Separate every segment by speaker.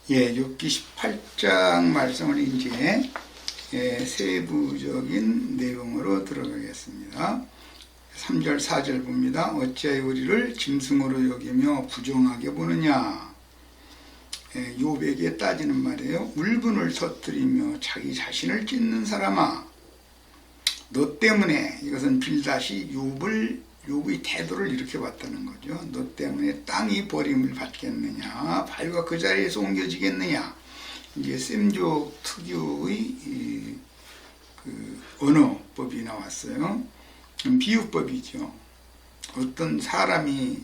Speaker 1: 욥기 18장 말씀을 이제 세부적인 내용으로 들어가겠습니다. 3절 4절 봅니다. 어찌하여 우리를 짐승으로 여기며 부정하게 보느냐. 욥에게 따지는 말이에요. 울분을 터뜨리며 자기 자신을 찢는 사람아, 너 때문에, 이것은 빌닷이 욥의 태도를 이렇게 봤다는 거죠. 너 때문에 땅이 버림을 받겠느냐, 바위가 그 자리에서 옮겨지겠느냐. 이제 셈족 특유의 언어법이 나왔어요. 비유법이죠. 어떤 사람이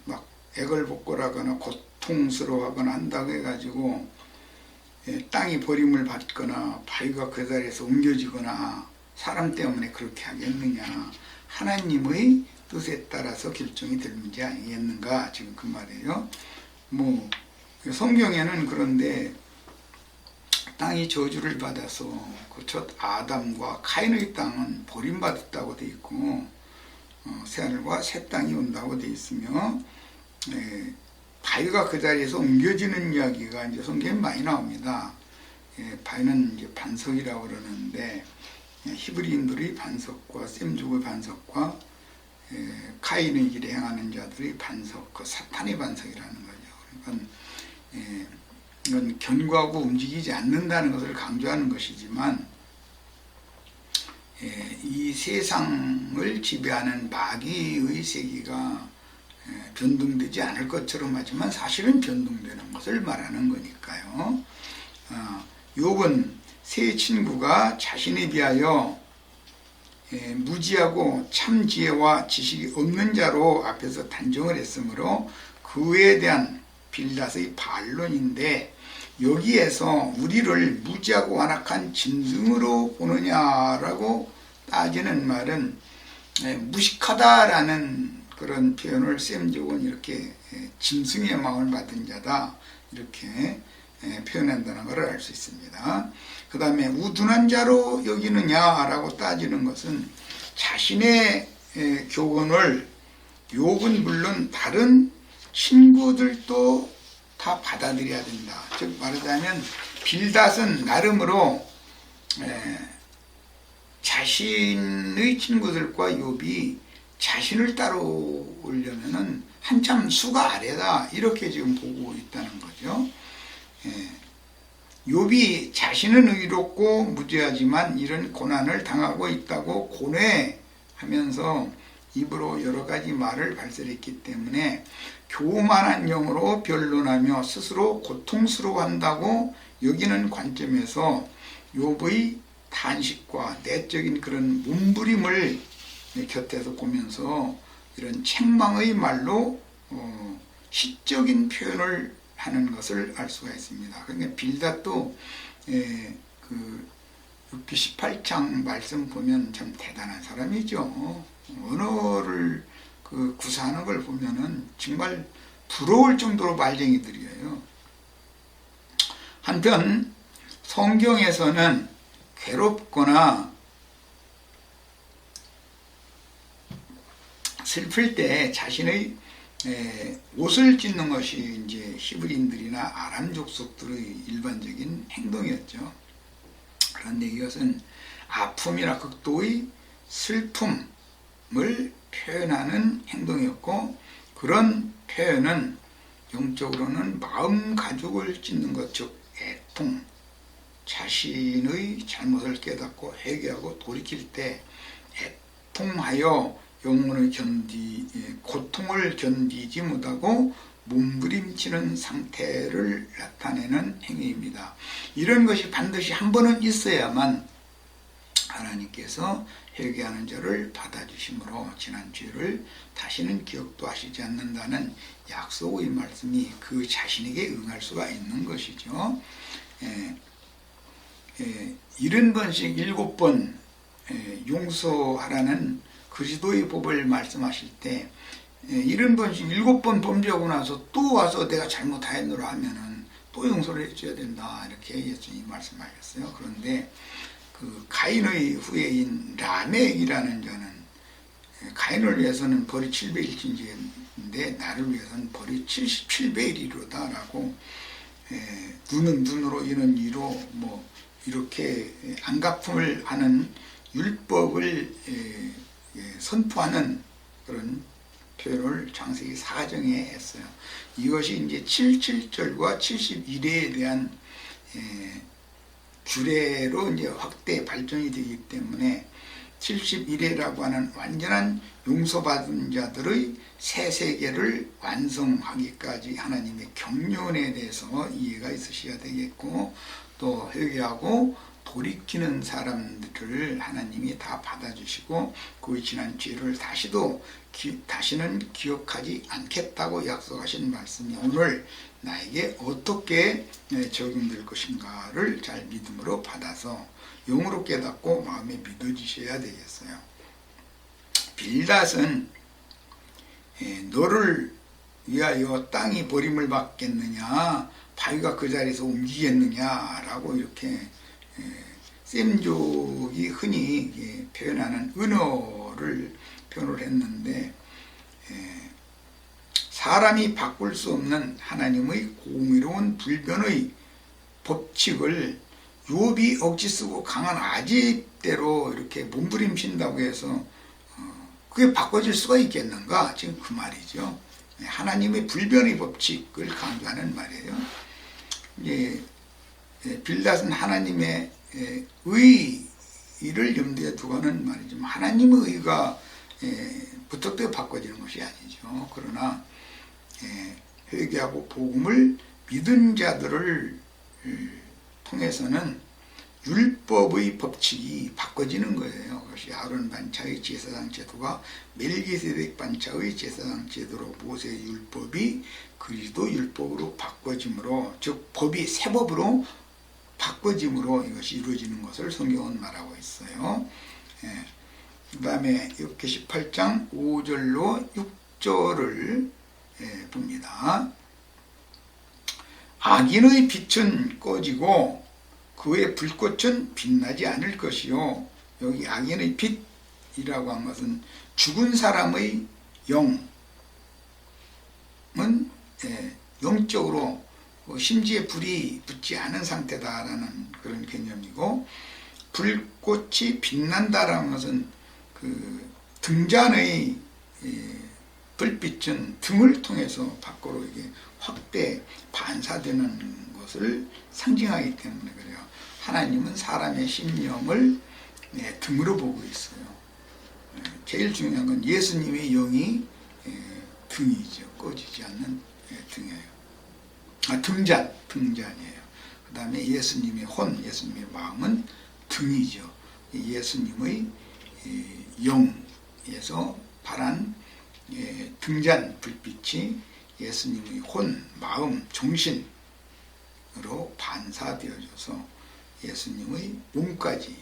Speaker 1: 막 애걸복걸하거나 고통스러워하거나 한다고 해가지고 땅이 버림을 받거나 바위가 그 자리에서 옮겨지거나 사람 때문에 그렇게 하겠느냐. 하나님의 뜻에 따라서 결정이 될 문제 아니겠는가, 지금 그 말이에요. 성경에는 그런데 땅이 저주를 받아서 그 첫 아담과 카인의 땅은 버림받았다고 돼 있고, 새하늘과 새 땅이 온다고 돼 있으며, 바위가 그 자리에서 옮겨지는 이야기가 이제 성경에 많이 나옵니다. 바위는 이제 반석이라고 그러는데, 히브리인들의 반석과 셈족의 반석과 카인의 길에 행하는 자들의 반석, 그 사탄의 반석이라는 거죠. 그러니까 이건 견고하고 움직이지 않는다는 것을 강조하는 것이지만, 이 세상을 지배하는 마귀의 세계가 변동되지 않을 것처럼 하지만 사실은 변동되는 것을 말하는 거니까요. 욥은 세 친구가 자신에 비하여 무지하고 참 지혜와 지식이 없는 자로 앞에서 단정을 했으므로 그에 대한 빌닷의 반론인데, 여기에서 우리를 무지하고 완악한 짐승으로 보느냐라고 따지는 말은 무식하다라는 그런 표현을 셈족은 이렇게 짐승의 마음을 받은 자다, 이렇게 표현한다는 것을 알 수 있습니다. 그 다음에 우둔한 자로 여기느냐라고 따지는 것은 자신의 교훈을 욥은 물론 다른 친구들도 다 받아들여야 된다. 즉 말하자면 빌닷은 나름으로 자신의 친구들과 욥이 자신을 따라오려면은 한참 수가 아래다, 이렇게 지금 보고 있다는 거죠. 욥이 자신은 의롭고 무죄하지만 이런 고난을 당하고 있다고 고뇌하면서 입으로 여러 가지 말을 발설했기 때문에 교만한 영으로 변론하며 스스로 고통스러워한다고 여기는 관점에서 욥의 탄식과 내적인 그런 몸부림을 곁에서 보면서 이런 책망의 말로 시적인 표현을 하는 것을 알 수가 있습니다. 그러니까 빌닷도 그 욥기 18장 말씀 보면 참 대단한 사람이죠. 언어를 구사하는 걸 보면은 정말 부러울 정도로 말쟁이들이에요. 한편 성경에서는 괴롭거나 슬플 때 자신의 옷을 찢는 것이 이제 히브리인들이나 아람 족속들의 일반적인 행동이었죠. 그런데 이것은 아픔이나 극도의 슬픔을 표현하는 행동이었고, 그런 표현은 영적으로는 마음 가죽을 찢는 것, 즉 애통, 자신의 잘못을 깨닫고 회개하고 돌이킬 때 애통하여 영혼의 고통을 견디지 못하고 몸부림치는 상태를 나타내는 행위입니다. 이런 것이 반드시 한 번은 있어야만 하나님께서 회개하는 자를 받아주심으로 지난 죄를 다시는 기억도 하시지 않는다는 약속의 말씀이 그 자신에게 응할 수가 있는 것이죠. 70번씩 7번 용서하라는 그리스도의 법을 말씀하실 때 70번씩 7번 범죄하고 나서 또 와서 내가 잘못하였노라 하면은 또 용서를 해줘야 된다, 이렇게 예수님이 말씀하셨어요. 그런데 그 가인의 후예인 라멕이라는 자는 가인을 위해서는 벌이 700일 진지했는데 나를 위해서는 벌이 77배이로다 라고 눈은 눈으로 이는 이로 뭐 이렇게 안갚음을 하는 율법을 선포하는 그런 표현을 창세기 4장에 했어요. 이것이 이제 77절과 71회에 대한 규례로 이제 확대 발전이 되기 때문에 71회라고 하는 완전한 용서받은 자들의 새 세계를 완성하기까지 하나님의 경륜에 대해서 이해가 있으셔야 되겠고, 또 회개하고 돌이키는 사람들을 하나님이 다 받아주시고 그의 지난 죄를 다시는 기억하지 않겠다고 약속하신 말씀이 오늘 나에게 어떻게 적용될 것인가를 잘 믿음으로 받아서 영으로 깨닫고 마음에 믿어지셔야 되겠어요. 빌닷은 너를 위하여 땅이 버림을 받겠느냐, 바위가 그 자리에서 움직이겠느냐라고 이렇게 셈족이 흔히 표현하는 은어를 표현을 했는데, 사람이 바꿀 수 없는 하나님의 공의로운 불변의 법칙을 욥이 억지 쓰고 강한 아집대로 이렇게 몸부림친다고 해서 그게 바꿔질 수가 있겠는가? 지금 그 말이죠. 하나님의 불변의 법칙을 강조하는 말이에요. 빌닷은 하나님의 의를 염두에 두고 하는 말이죠. 하나님의 의가 부탁되어 바꿔지는 것이 아니죠. 그러나 회개하고 복음을 믿은 자들을 통해서는 율법의 법칙이 바꿔지는 거예요. 그것이 아론 반차의 제사장 제도가 멜기세덱 반차의 제사장 제도로 모세의 율법이 그리스도 율법으로 바꿔짐으로, 즉 법이 새 법으로 바꿔짐으로 이것이 이루어지는 것을 성경은 말하고 있어요. 그 다음에 욥기 18장 5절로 6절을 봅니다. 악인의 빛은 꺼지고 그의 불꽃은 빛나지 않을 것이요. 여기 악인의 빛이라고 한 것은 죽은 사람의 영은 영적으로 심지에 불이 붙지 않은 상태다라는 그런 개념이고, 불꽃이 빛난다라는 것은 그 등잔의 불빛은 등을 통해서 밖으로 이게 확대 반사되는 것을 상징하기 때문에 그래요. 하나님은 사람의 심령을 등으로 보고 있어요. 제일 중요한 건 예수님의 영이 등이죠. 꺼지지 않는 등이에요. 등잔이에요. 그 다음에 예수님의 혼, 예수님의 마음은 등이죠. 예수님의 영에서 발한 등잔 불빛이 예수님의 혼, 마음, 정신으로 반사되어져서 예수님의 몸까지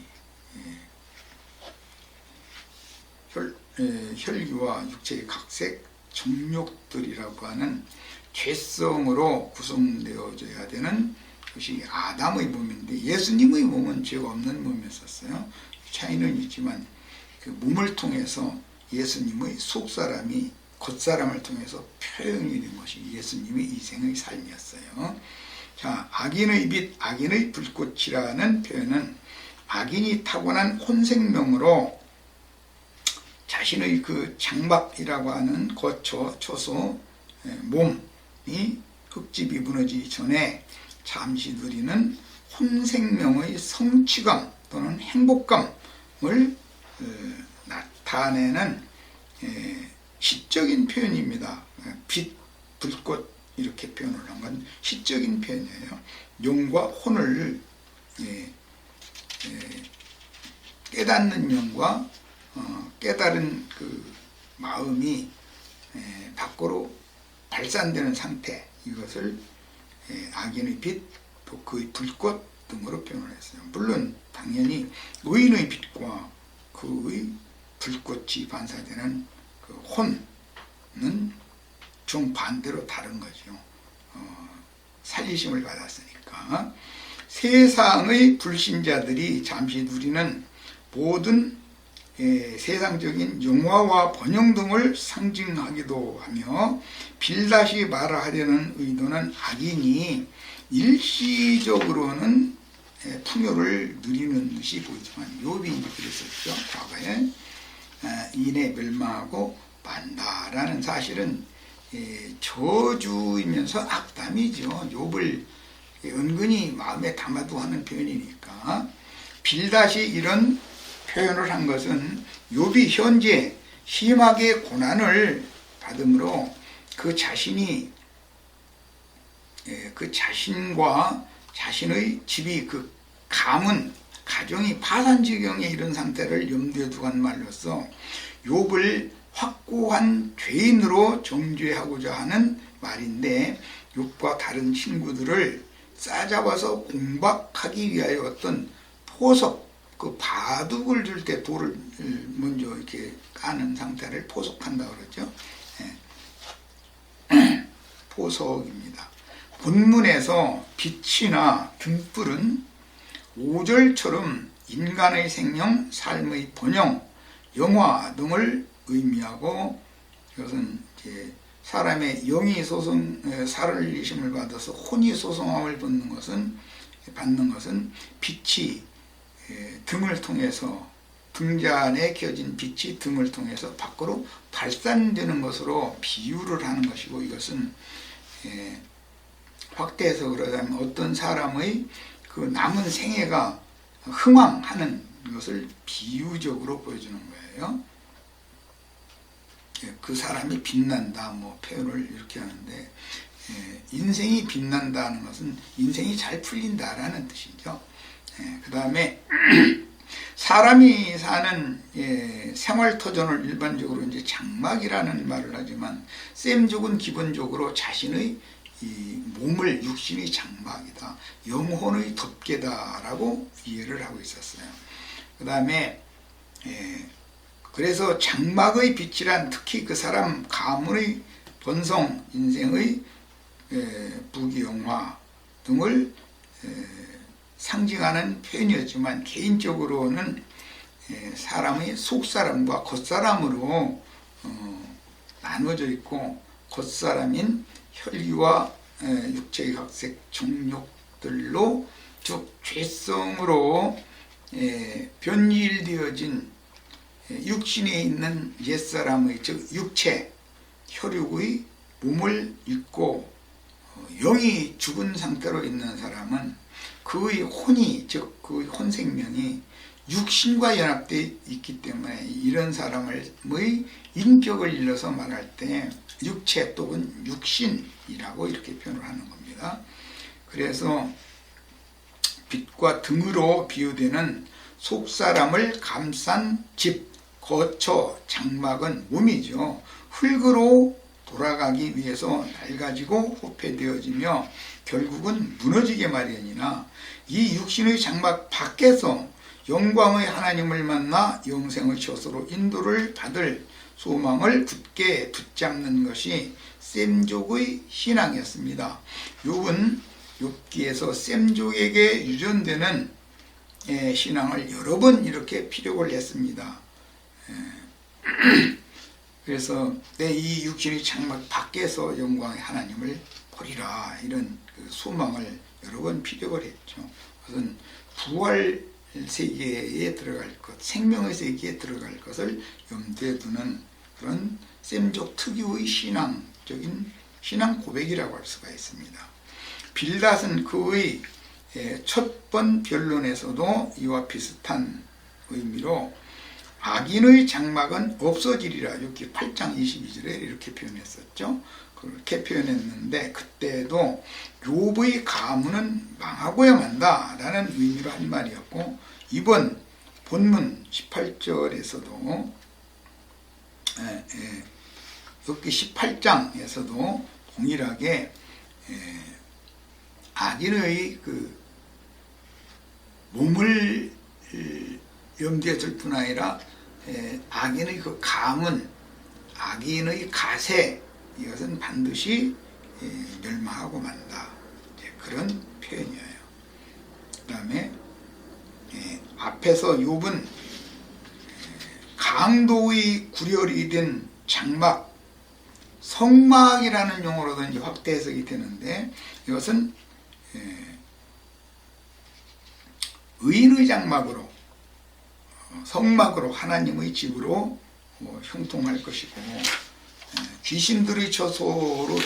Speaker 1: 혈기와 육체의 각색 정욕들이라고 하는 죄성으로 구성되어져야 되는 것이 아담의 몸인데, 예수님의 몸은 죄가 없는 몸이었어요. 차이는 있지만 그 몸을 통해서 예수님의 속사람이 겉사람을 통해서 표현이 된 것이 예수님의 이생의 삶이었어요. 자, 악인의 빛, 악인의 불꽃이라는 표현은 악인이 타고난 혼생명으로 자신의 그 장막이라고 하는 거처, 초소, 몸이 흙집이 무너지기 전에 잠시 누리는 혼생명의 성취감 또는 행복감을 나타내는 시적인 표현입니다. 빛, 불꽃 이렇게 표현을 한 건 시적인 표현이에요. 영과 혼을 깨닫는 영과 깨달은 그 마음이 밖으로 발산되는 상태, 이것을 악인의 빛, 또 그의 불꽃 등으로 표현을 했어요. 물론 당연히 의인의 빛과 그의 불꽃이 반사되는 그 혼은 정반대로 다른 거죠. 살리심을 받았으니까. 세상의 불신자들이 잠시 누리는 모든 세상적인 영화와 번영 등을 상징하기도 하며 빌닷이 말하려는 의도는 악인이 일시적으로는 풍요를 누리는 듯이 보이지만 욥이 이제 그랬었죠. 과거에 인에 멸망하고 만다라는 사실은 저주이면서 악담이죠. 욥을 은근히 마음에 담아두고 하는 표현이니까 빌닷이 이런 표현을 한 것은 욥이 현재 심하게 고난을 받음으로 그 자신이 그 자신과 자신의 집이 그 가정이 파산 지경에 이른 상태를 염두에 두고 한 말로써 욥을 확고한 죄인으로 정죄하고자 하는 말인데 욥과 다른 친구들을 싸잡아서 공박하기 위하여 어떤 포석, 그 바둑을 줄 때 돌을 먼저 이렇게 까는 상태를 포석한다 그러죠. 포석입니다. 본문에서 빛이나 등불은 5절처럼 인간의 생명, 삶의 번영, 영화 등을 의미하고 이것은 이제 사람의 영이 살아리심을 받아서 혼이 소송함을 받는 것은 빛이 등을 통해서 등잔에 켜진 빛이 등을 통해서 밖으로 발산되는 것으로 비유를 하는 것이고 이것은 확대해서 그러자면 어떤 사람의 그 남은 생애가 흥황하는 것을 비유적으로 보여주는 거예요. 그 사람이 빛난다 뭐 표현을 이렇게 하는데 인생이 빛난다는 것은 인생이 잘 풀린다라는 뜻이죠. 그 다음에 사람이 사는 생활터전을 일반적으로 이제 장막이라는 말을 하지만 셈족은 기본적으로 자신의 이 몸을 육신의 장막이다, 영혼의 덮개다라고 이해를 하고 있었어요. 그 다음에 그래서 장막의 빛이란 특히 그 사람 가문의 번성, 인생의 부귀영화 등을 상징하는 표현이었지만 개인적으로는 사람의 속사람과 겉사람으로 나눠져 있고 겉사람인 혈기와 육체의 각색 정욕들로 즉 죄성으로 변질되어진 육신에 있는 옛사람의 즉 육체, 혈육의 몸을 입고 영이 죽은 상태로 있는 사람은 그의 혼이 즉 그의 혼생명이 육신과 연합되어 있기 때문에 이런 사람의 인격을 일러서 말할 때 육체 또는 육신이라고 이렇게 표현을 하는 겁니다. 그래서 빛과 등으로 비유되는 속사람을 감싼 집, 거처, 장막은 몸이죠. 흙으로 돌아가기 위해서 낡아지고 후패되어지며 결국은 무너지게 마련이나 이 육신의 장막 밖에서 영광의 하나님을 만나 영생의 젖으로 인도를 받을 소망을 굳게 붙잡는 것이 셈족의 신앙이었습니다. 욥은 욥기에서 셈족에게 유전되는 신앙을 여러 번 이렇게 피력을 했습니다. 그래서 내 이 육신의 장막 밖에서 영광의 하나님을 보리라 이런 그 소망을 여러 번 피력을 했죠. 그것은 부활 세계에 들어갈 것, 생명의 세계에 들어갈 것을 염두에 두는 그런 셈족 특유의 신앙적인 신앙 고백이라고 할 수가 있습니다. 빌닷은 그의 첫 번 변론에서도 이와 비슷한 의미로 악인의 장막은 없어지리라 욥기 8장 22절에 이렇게 표현했었죠. 그렇게 표현했는데 그때도 욥의 가문은 망하고야 만다 라는 의미로 한 말이었고 이번 본문 18절에서도 욥기 18장에서도 동일하게 악인의 그 몸을 염두에 둘 뿐 아니라 악인의 그 가문, 악인의 가세 이것은 반드시 멸망하고 만다. 그런 표현이에요. 그 다음에 앞에서 욥은 강도의 구렬이 된 장막, 성막이라는 용어로도 이제 확대 해석이 되는데, 이것은 의인의 장막으로, 성막으로, 하나님의 집으로 형통할 것이고, 귀신들의 처소로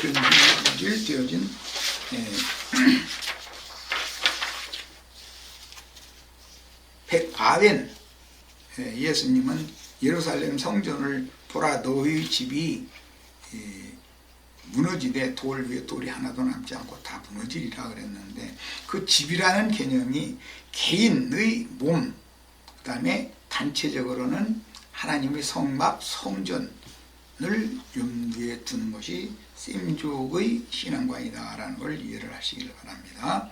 Speaker 1: 되어진 백아벤, 예수님은 예루살렘 성전을 보라 너희 집이 무너지되 돌 위에 돌이 하나도 남지 않고 다 무너지리라 그랬는데, 그 집이라는 개념이 개인의 몸, 그 다음에 단체적으로는 하나님의 성막, 성전을 염두에 두는 것이 셈족의 신앙관이다라는 걸 이해를 하시길 바랍니다.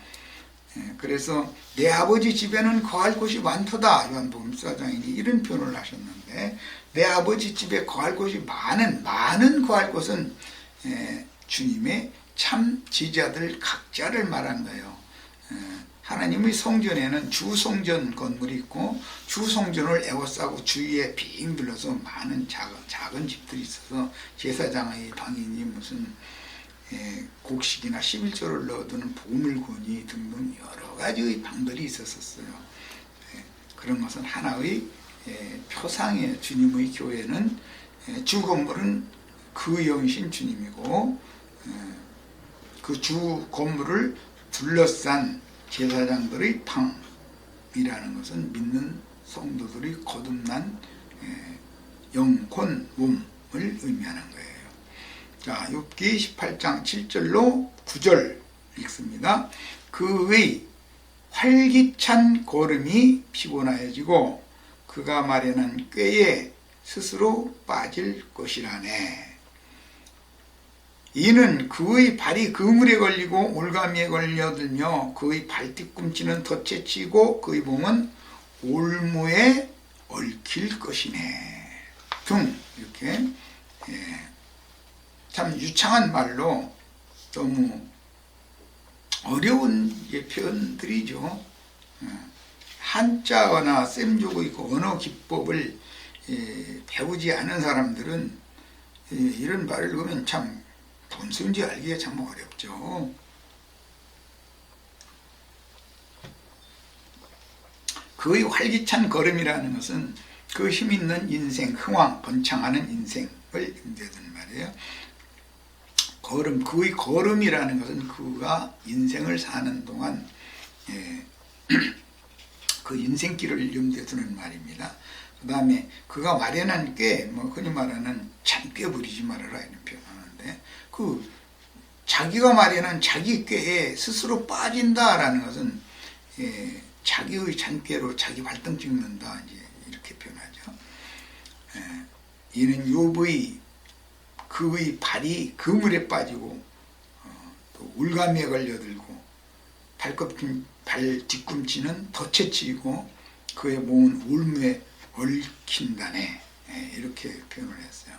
Speaker 1: 그래서 내 아버지 집에는 거할 곳이 많도다, 요한복음 14장에 이런 표현을 하셨는데, 내 아버지 집에 거할 곳이 많은 거할 곳은 주님의 참 지자들 각자를 말한 거예요. 하나님의 성전에는 주성전 건물이 있고, 주성전을 에워싸고 주위에 빙 둘러서 많은 작은 집들이 있어서 제사장의 방이니 무슨 곡식이나 11조를 넣어두는 보물고니 등등 여러 가지의 방들이 있었어요. 그런 것은 하나의 표상이에요. 주님의 교회는 주 건물은 그 영이신 주님이고, 그 주 건물을 둘러싼 제사장들의 방이라는 것은 믿는 성도들의 거듭난 영혼 몸을 의미하는 거예요. 자, 욥기 18장 7절로 9절 읽습니다. 그의 활기찬 걸음이 피곤하여지고 그가 마련한 꾀에 스스로 빠질 것이라네. 이는 그의 발이 그물에 걸리고 올가미에 걸려들며 그의 발뒤꿈치는 덫에 치고 그의 몸은 올무에 얽힐 것이네. 등 이렇게 참 유창한 말로 너무 어려운 표현들이죠. 한자어나 셈족의 언어 기법을 배우지 않은 사람들은 이런 말을 보면 참 본수인지 알기가 참 어렵죠. 그의 활기찬 걸음이라는 것은 그 힘있는 인생, 흥왕, 번창하는 인생을 임대하는 말이에요. 그의 걸음이라는 것은 그가 인생을 사는 동안 그 인생길을 염두에 두는 말입니다. 그 다음에 그가 마련한 꾀, 흔히 말하는 잔꾀 부리지 말아라 이런 표현하는데, 그 자기가 마련한 자기 꾀에 스스로 빠진다라는 것은 자기의 잔꾀로 자기 발등 찍는다, 이제 이렇게 표현하죠. 이는 욥의 그의 발이 그물에 빠지고 또 울가미에 걸려들고 발 뒤꿈치는 덫에 치이고 그의 몸은 울무에 얽힌다네, 이렇게 표현을 했어요.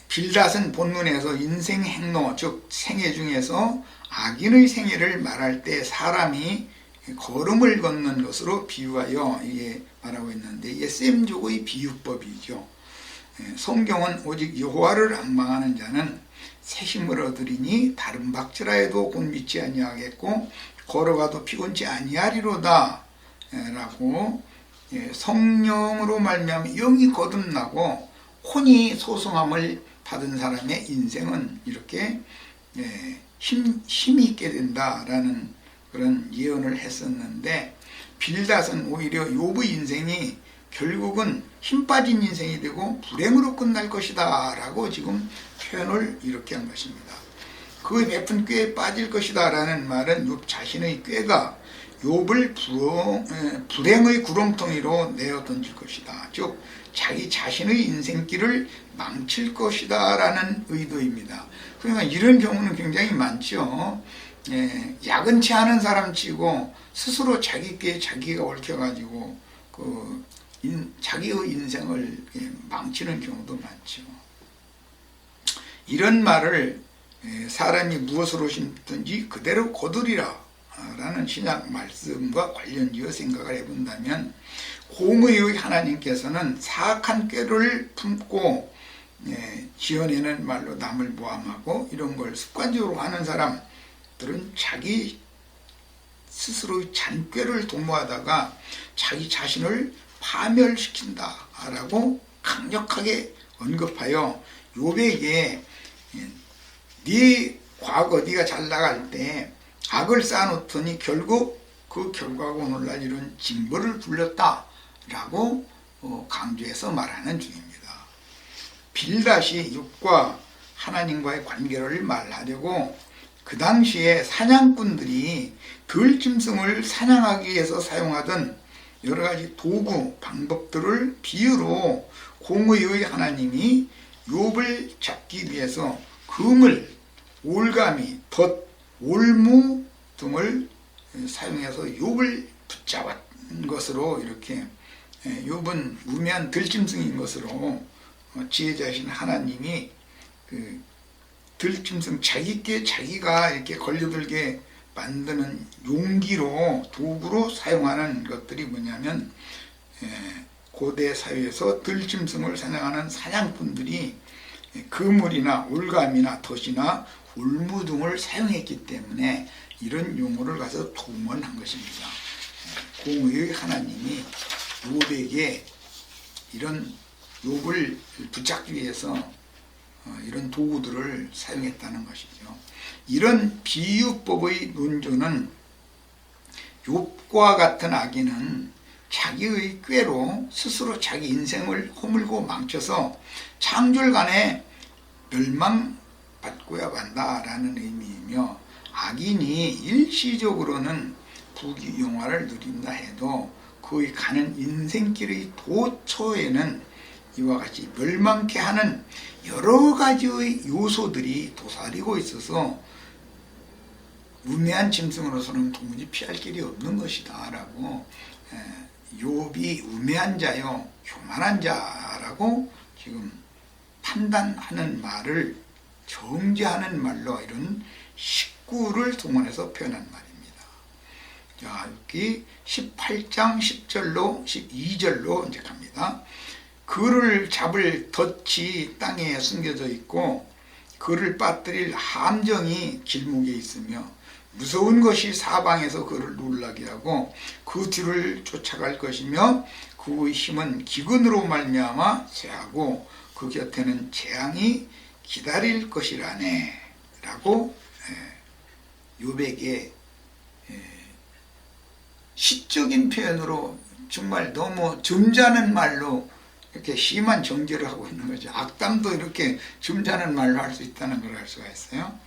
Speaker 1: 빌닷은 본문에서 인생 행로, 즉 생애 중에서 악인의 생애를 말할 때 사람이 걸음을 걷는 것으로 비유하여 이게 말하고 있는데, 이게 셈족의 비유법이죠. 성경은 오직 여호와를 앙망하는 자는 새 힘을 얻으리니 다른 박질하여도 곧 믿지 아니하겠고 걸어가도 피곤치 아니하리로다 라고, 성령으로 말미암아 영이 거듭나고 혼이 소성함을 받은 사람의 인생은 이렇게 힘이 있게 된다라는 그런 예언을 했었는데, 빌닷은 오히려 욥의 인생이 결국은 힘 빠진 인생이 되고 불행으로 끝날 것이다 라고 지금 표현을 이렇게 한 것입니다. 그의 베푼 꾀에 빠질 것이다 라는 말은 욥 자신의 꾀가 욥을 불행의 구렁텅이로 내어 던질 것이다, 즉 자기 자신의 인생길을 망칠 것이다 라는 의도입니다. 그러니까 이런 경우는 굉장히 많죠. 야근치 않은 사람 치고 스스로 자기 꾀에 자기가 얽혀가지고 자기의 인생을 망치는 경우도 많죠. 이런 말을 사람이 무엇으로 심든지 그대로 거두리라 라는 신약 말씀과 관련지어 생각을 해본다면, 공의의 하나님께서는 사악한 꾀를 품고 지어내는 말로 남을 모함하고 이런 걸 습관적으로 하는 사람들은 자기 스스로의 잔꾀를 도모하다가 자기 자신을 파멸시킨다라고 강력하게 언급하여 욥에게 네 과거 네가 잘 나갈 때 악을 쌓아놓더니 결국 그 결과가 오늘날 이런 징벌을 불렸다라고 강조해서 말하는 중입니다. 빌닷이 욥과 하나님과의 관계를 말하려고 그 당시에 사냥꾼들이 들짐승을 사냥하기 위해서 사용하던 여러 가지 도구, 방법들을 비유로 공의의 하나님이 욥을 잡기 위해서 그물, 올가미, 덫, 올무 등을 사용해서 욥을 붙잡은 것으로 이렇게 욥은 우매한 들짐승인 것으로 지혜자신 하나님이 그 들짐승 자기께 자기가 이렇게 걸려들게 만드는 용기로 도구로 사용하는 것들이 뭐냐면 고대 사회에서 들짐승을 사냥하는 사냥꾼들이 그물이나 올감이나 덫이나 올무 등을 사용했기 때문에 이런 용어를 가서 동원한 것입니다. 공의의 하나님이 욥에게 이런 욥을 붙잡기 위해서 이런 도구들을 사용했다는 것이죠. 이런 비유법의 논조는 욥과 같은 악인은 자기의 꾀로 스스로 자기 인생을 허물고 망쳐서 창졸간에 멸망받고야 만다라는 의미이며, 악인이 일시적으로는 부귀영화를 누린다 해도 그의 가는 인생길의 도처에는 이와 같이 멸망케 하는 여러 가지의 요소들이 도사리고 있어서 우매한 짐승으로서는 도무지 피할 길이 없는 것이다 라고 욥이 우매한 자요 교만한 자라고 지금 판단하는 말을 정죄하는 말로 이런 식구를 동원해서 표현한 말입니다. 자, 여기 18장 10절로 12절로 이제 갑니다. 그를 잡을 덫이 땅에 숨겨져 있고 그를 빠뜨릴 함정이 길목에 있으며 무서운 것이 사방에서 그를 놀라게 하고 그 뒤를 쫓아갈 것이며 그의 힘은 기근으로 말미암아 쇠하고 그 곁에는 재앙이 기다릴 것이라네 라고 욥에게 시적인 표현으로 정말 너무 점잖은 말로 이렇게 심한 정죄를 하고 있는 거죠. 악담도 이렇게 점잖은 말로 할 수 있다는 걸 알 수가 있어요.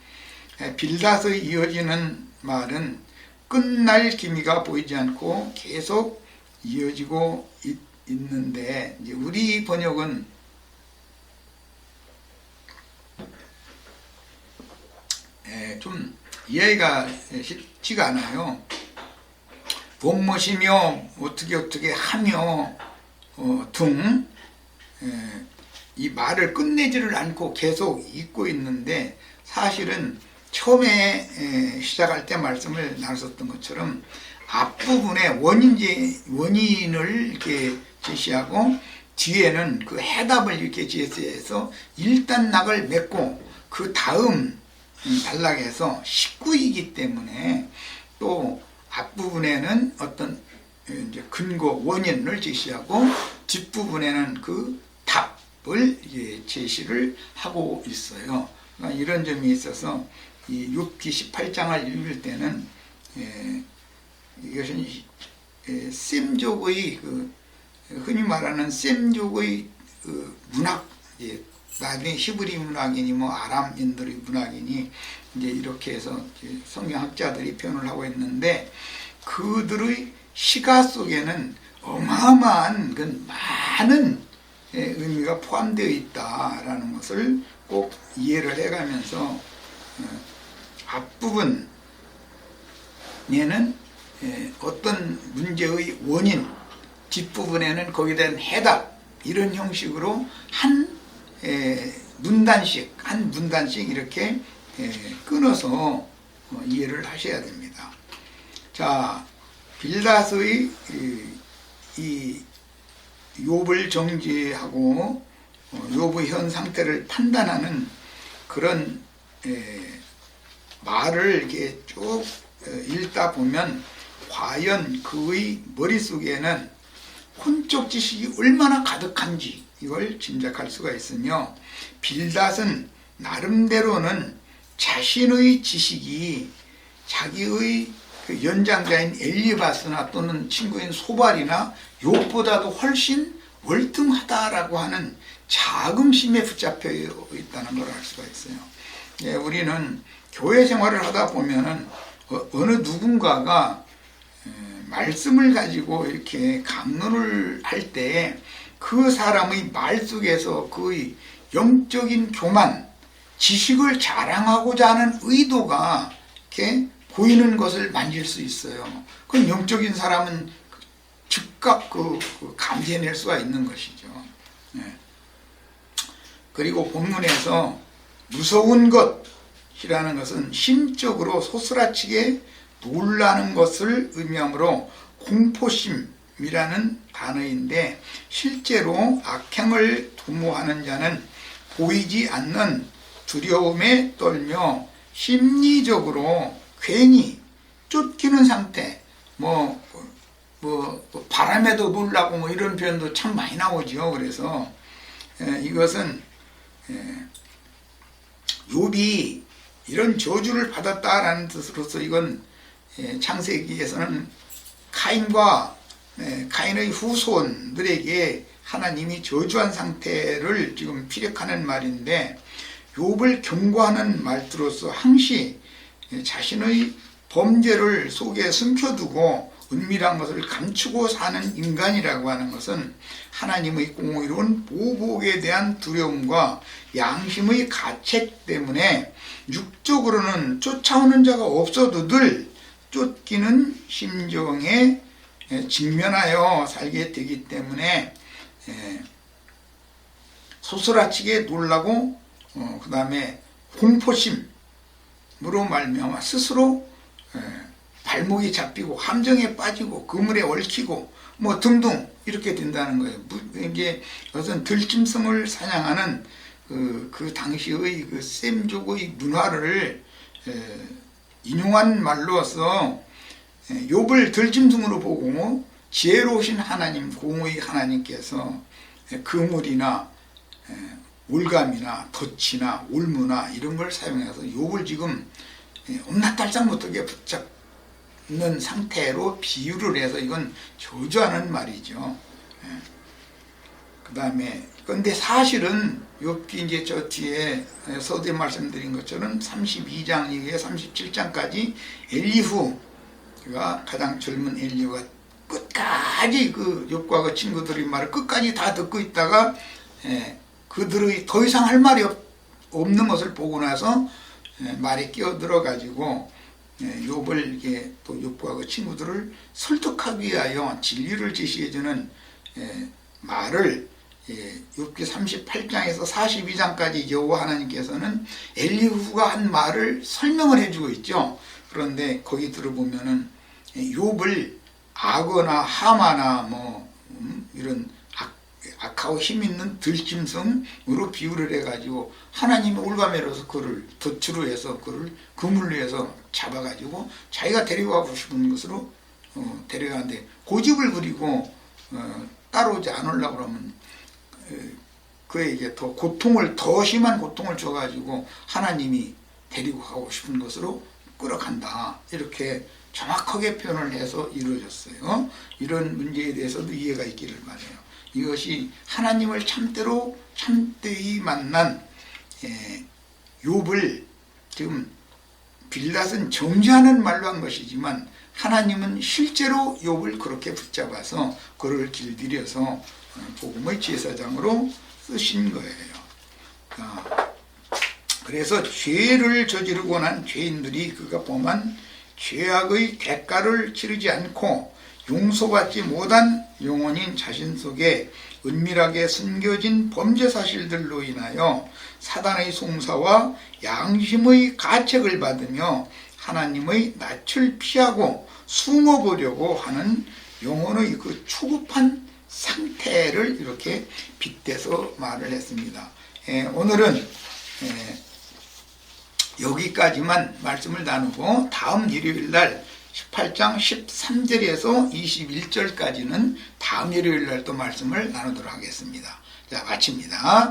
Speaker 1: 빌닷의 이어지는 말은 끝날 기미가 보이지 않고 계속 이어지고 있는데, 이제 우리 번역은 좀 이해가 쉽지가 않아요. 무엇이며 어떻게 하며 등 이 말을 끝내지를 않고 계속 읽고 있는데, 사실은 처음에 시작할 때 말씀을 나눴었던 것처럼 앞부분에 원인을 이렇게 제시하고 뒤에는 그 해답을 이렇게 제시해서 일단 낙을 맺고 그 다음 단락에서 식구이기 때문에 또 앞부분에는 어떤 이제 근거, 원인을 제시하고 뒷부분에는 그 답을 제시를 하고 있어요. 그러니까 이런 점이 있어서 이 욥기 18장을 읽을 때는 이것은 셈족의 흔히 말하는 셈족의 문학, 나중에 히브리 문학이니 뭐 아람인들의 문학이니 이제 이렇게 해서 성경학자들이 표현을 하고 있는데, 그들의 시가 속에는 어마어마한 많은 의미가 포함되어 있다라는 것을 꼭 이해를 해가면서 앞부분에는 어떤 문제의 원인, 뒷부분에는 거기에 대한 해답, 이런 형식으로 한 문단씩 이렇게 끊어서 이해를 하셔야 됩니다. 자, 빌닷의 이 욥을 정죄하고 욥의 현 상태를 판단하는 그런 말을 이렇게 쭉 읽다 보면 과연 그의 머릿속에는 혼적 지식이 얼마나 가득한지 이걸 짐작할 수가 있으며, 빌닷은 나름대로는 자신의 지식이 자기의 그 연장자인 엘리바스나 또는 친구인 소발이나 욥보다도 훨씬 월등하다라고 하는 자긍심에 붙잡혀 있다는 걸 알 수가 있어요. 예, 우리는 교회 생활을 하다 보면은 어느 누군가가 말씀을 가지고 이렇게 강론을 할 때 그 사람의 말 속에서 그의 영적인 교만, 지식을 자랑하고자 하는 의도가 이렇게 보이는 것을 만질 수 있어요. 그건 영적인 사람은 즉각 감지해낼 수가 있는 것이죠. 네. 그리고 본문에서 무서운 것이라는 것은 심적으로 소스라치게 놀라는 것을 의미하므로 공포심이라는 단어인데, 실제로 악행을 도모하는 자는 보이지 않는 두려움에 떨며 심리적으로 괜히 쫓기는 상태, 바람에도 놀라고 이런 표현도 참 많이 나오죠. 그래서 이것은 욥이 이런 저주를 받았다라는 뜻으로서 이건 창세기에서는 카인의 후손들에게 하나님이 저주한 상태를 지금 피력하는 말인데, 욥을 경고하는 말투로서 항시 자신의 범죄를 속에 숨겨두고 은밀한 것을 감추고 사는 인간이라고 하는 것은 하나님의 공의로운 보복에 대한 두려움과 양심의 가책 때문에 육적으로는 쫓아오는 자가 없어도 늘 쫓기는 심정에 직면하여 살게 되기 때문에 소스라치게 놀라고 그 다음에 공포심으로 말미암아 스스로 발목이 잡히고 함정에 빠지고 그물에 얽히고 등등 이렇게 된다는 거예요. 이제 어떤 들짐승을 사냥하는 그 당시의 그 셈족의 문화를 인용한 말로서 욥을 들짐승으로 보고 지혜로우신 하나님, 공의 하나님께서 그물이나 올감이나 덫이나 올무나 이런 걸 사용해서 욥을 지금 엄나딸짝 못하게 붙잡는 상태로 비유를 해서 이건 저주하는 말이죠. 그 다음에 근데 사실은 욥기 이제 저 뒤에 서두에 말씀드린 것처럼 32장 이후에 37장까지 엘리후가 가장 젊은 엘리후가 끝까지 그 욥과 그 친구들의 말을 끝까지 다 듣고 있다가 그들의 더 이상 할 말이 없는 것을 보고 나서 말에 끼어들어 가지고 욥을 이게 또 욥과 그 친구들을 설득하기 위하여 진리를 제시해주는 말을 욥기 38장에서 42장까지 여호와 하나님께서는 엘리후가 한 말을 설명을 해주고 있죠. 그런데 거기 들어보면은 욥을 악어나 하마나 이런 악하고 힘있는 들짐승으로 비유를 해가지고 하나님이 올가매로서 그를 덫으로 해서 그를 그물로 해서 잡아가지고 자기가 데려가고 싶은 것으로 데려가는데 고집을 부리고 따라오지 않으려고 그러면 그에게 더 심한 고통을 줘가지고 하나님이 데리고 가고 싶은 것으로 끌어간다, 이렇게 정확하게 표현을 해서 이루어졌어요. 이런 문제에 대해서도 이해가 있기를 바라요. 이것이 하나님을 참되이 만난 욥을 지금 빌닷은 정죄하는 말로 한 것이지만 하나님은 실제로 욥을 그렇게 붙잡아서 그를 길들여서 복음의 제사장으로 쓰신 거예요. 그래서 죄를 저지르고 난 죄인들이 그가 범한 죄악의 대가를 치르지 않고 용서받지 못한 영혼인 자신 속에 은밀하게 숨겨진 범죄 사실들로 인하여 사단의 송사와 양심의 가책을 받으며 하나님의 낯을 피하고 숨어보려고 하는 영혼의 그 초급한 상태를 이렇게 빗대서 말을 했습니다. 오늘은 여기까지만 말씀을 나누고 다음 일요일 날 18장 13절에서 21절까지는 다음 일요일 날 또 말씀을 나누도록 하겠습니다. 자, 마칩니다.